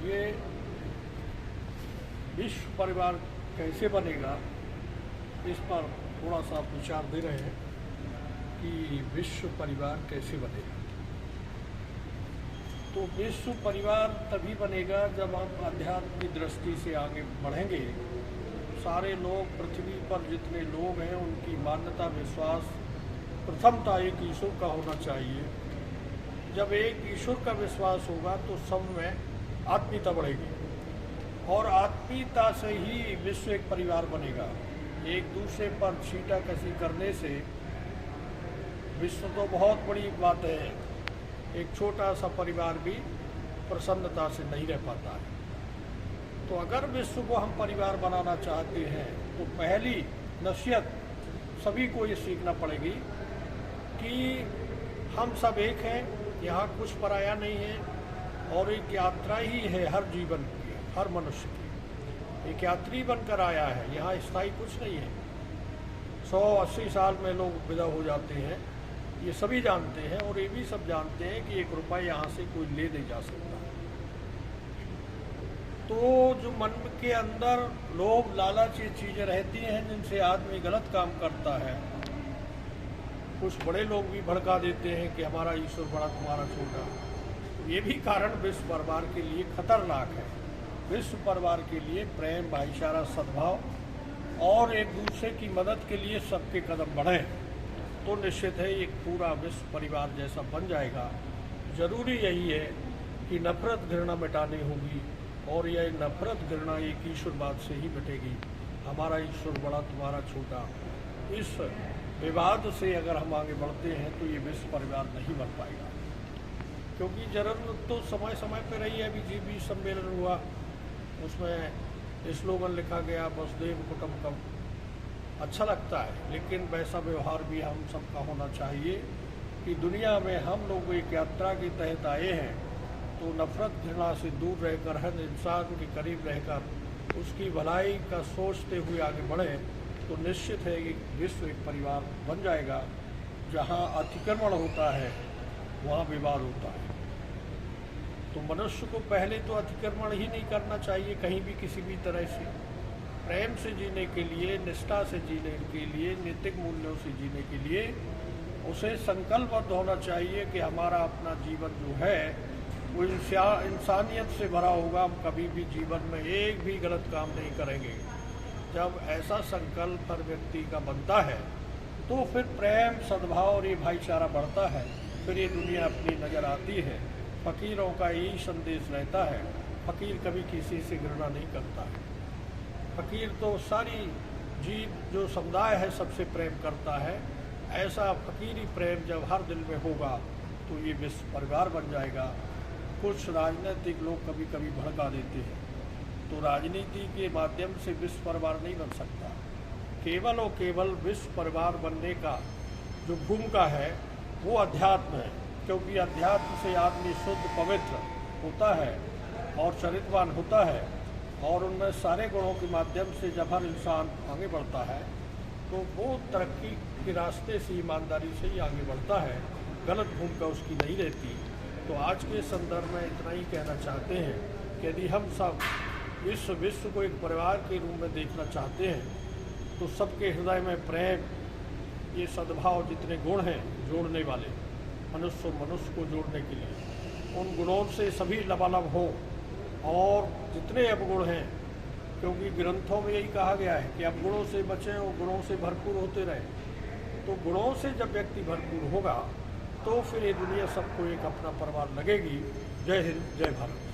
ये विश्व परिवार कैसे बनेगा, इस पर थोड़ा सा विचार दे रहे हैं कि विश्व परिवार कैसे बनेगा। तो विश्व परिवार तभी बनेगा जब हम आध्यात्मिक दृष्टि से आगे बढ़ेंगे। सारे लोग, पृथ्वी पर जितने लोग हैं, उनकी मान्यता, विश्वास प्रथमता एक ईश्वर का होना चाहिए। जब एक ईश्वर का विश्वास होगा तो सब में आत्मीयता बढ़ेगी और आत्मीयता से ही विश्व एक परिवार बनेगा। एक दूसरे पर छींटाकशी करने से विश्व तो बहुत बड़ी बात है, एक छोटा सा परिवार भी प्रसन्नता से नहीं रह पाता है। तो अगर विश्व को हम परिवार बनाना चाहते हैं तो पहली नसीहत सभी को ये सीखना पड़ेगी कि हम सब एक हैं, यहाँ कुछ पराया नहीं है और एक यात्रा ही है हर जीवन की, हर मनुष्य की। एक यात्री बनकर आया है, यहाँ स्थायी कुछ नहीं है। 100-80 साल में लोग विदा हो जाते हैं, ये सभी जानते हैं और ये भी सब जानते हैं कि 1 रुपया यहाँ से कोई ले नहीं जा सकता। तो जो मन के अंदर लोभ, लालच, ये चीज़ें रहती हैं जिनसे आदमी गलत काम करता है। कुछ बड़े लोग भी भड़का देते हैं कि हमारा ईश्वर बड़ा, तुम्हारा छोटा। ये भी कारण विश्व परिवार के लिए खतरनाक है। विश्व परिवार के लिए प्रेम, भाईचारा, सद्भाव और एक दूसरे की मदद के लिए सबके कदम बढ़ें तो निश्चित है एक पूरा विश्व परिवार जैसा बन जाएगा। जरूरी यही है कि नफरत, घृणा मिटानी होगी और यह नफरत, घृणा एक ईश्वरवाद से ही मिटेगी। हमारा ईश्वर बड़ा, तुम्हारा छोटा, इस विवाद से अगर हम आगे बढ़ते हैं तो ये विश्व परिवार नहीं बन पाएगा। क्योंकि जरूरत तो समय समय पर रही है। अभी G20 सम्मेलन हुआ, उसमें स्लोगन लिखा गया, वसुधैव कुटुंबकम। अच्छा लगता है, लेकिन वैसा व्यवहार भी हम सबका होना चाहिए कि दुनिया में हम लोग एक यात्रा के तहत आए हैं तो नफरत, घृणा से दूर रहकर, हर इंसान के करीब रहकर उसकी भलाई का सोचते हुए आगे बढ़ें तो निश्चित है कि विश्व एक परिवार बन जाएगा। जहाँ अतिक्रमण होता है वहाँ विवाद होता है। तो मनुष्य को पहले तो अतिक्रमण ही नहीं करना चाहिए कहीं भी, किसी भी तरह से। प्रेम से जीने के लिए, निष्ठा से जीने के लिए, नैतिक मूल्यों से जीने के लिए उसे संकल्पबद्ध होना चाहिए कि हमारा अपना जीवन जो है वो इंसानियत से भरा होगा। हम कभी भी जीवन में एक भी गलत काम नहीं करेंगे। जब ऐसा संकल्प हर व्यक्ति का बनता है तो फिर प्रेम, सद्भाव और ये भाईचारा बढ़ता है। फिर ये दुनिया अपनी नज़र आती है। फ़कीरों का यही संदेश रहता है, फ़कीर कभी किसी से घृणा नहीं करता है। फ़कीर तो सारी जीव जो समुदाय है सबसे प्रेम करता है। ऐसा फ़कीरी प्रेम जब हर दिल में होगा तो ये विश्व परिवार बन जाएगा। कुछ राजनीतिक लोग कभी कभी भड़का देते हैं, तो राजनीति के माध्यम से विश्व परिवार नहीं बन सकता। केवल और केवल विश्व परिवार बनने का जो भूमिका है वो अध्यात्म है, क्योंकि अध्यात्म से आदमी शुद्ध, पवित्र होता है और चरित्रवान होता है और उनमें सारे गुणों के माध्यम से जब हर इंसान आगे बढ़ता है तो वो तरक्की के रास्ते से, ईमानदारी से ही आगे बढ़ता है। गलत भूमिका उसकी नहीं रहती। तो आज के संदर्भ में इतना ही कहना चाहते हैं कि यदि हम सब इस विश्व को एक परिवार के रूप में देखना चाहते हैं तो सबके हृदय में प्रेम, ये सद्भाव, जितने गुण हैं जोड़ने वाले, मनुष्य को जोड़ने के लिए, उन गुणों से सभी लबालब हो और जितने अवगुण हैं, क्योंकि ग्रंथों में यही कहा गया है कि अवगुणों से बचें और गुणों से भरपूर होते रहें। तो गुणों से जब व्यक्ति भरपूर होगा तो फिर ये दुनिया सबको एक अपना परिवार लगेगी। जय हिंद, जय भारत।